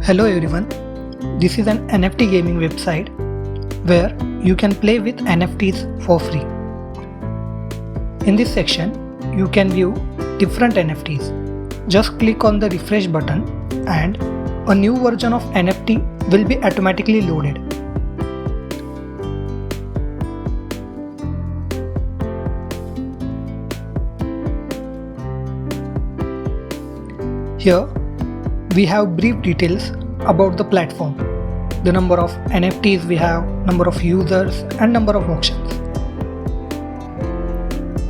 Hello everyone, this is an NFT gaming website where you can play with NFTs for free. In this section, you can view different NFTs. Just click on the refresh button and a new version of NFT will be automatically loaded. Here, we have brief details about the platform, the number of NFTs we have, number of users and number of auctions.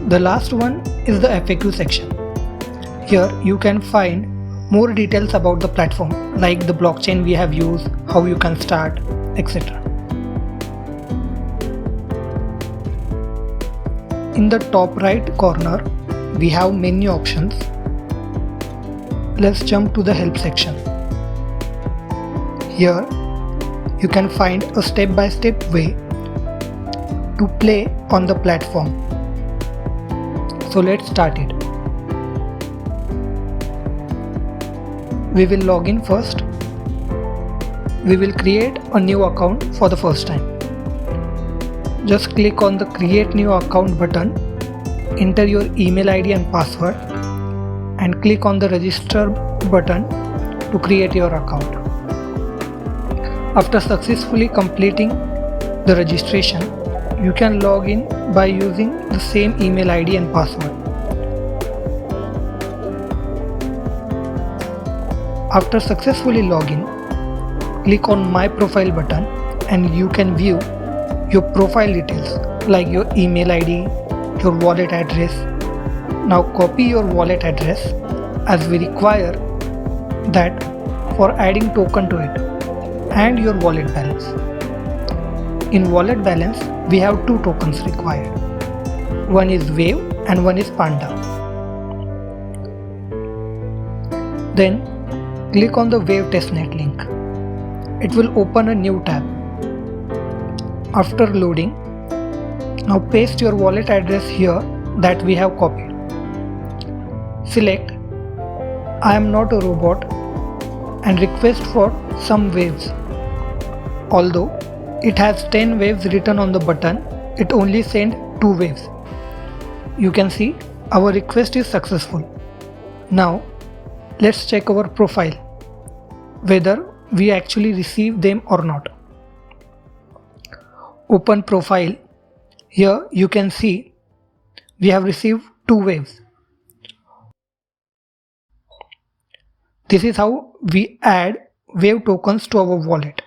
The last one is the FAQ section. Here you can find more details about the platform like the blockchain we have used, how you can start, etc. In the top right corner, we have many options. Let's jump to the help section. Here you can find a step-by-step way to play on the platform. So let's start it. We will log in first. We will create a new account for the first time. Just click on the create new account button, enter your email ID and password and click on the register button to create your account. After successfully completing the registration, you can log in by using the same email ID and password. After successfully logging, click on My Profile button and you can view your profile details like your email ID, your wallet address. Now copy your wallet address as we require that for adding token to it and your wallet balance. In wallet balance, we have two tokens required. One is Wave and one is Panda. Then click on the Wave testnet link. It will open a new tab. After loading, now paste your wallet address here that we have copied. Select I am not a robot and request for some waves. Although it has 10 waves written on the button, it only sent 2 waves. You can see our request is successful. Now let's check our profile, whether we actually receive them or not. Open profile. Here you can see we have received 2 waves. This is how we add wave tokens to our wallet.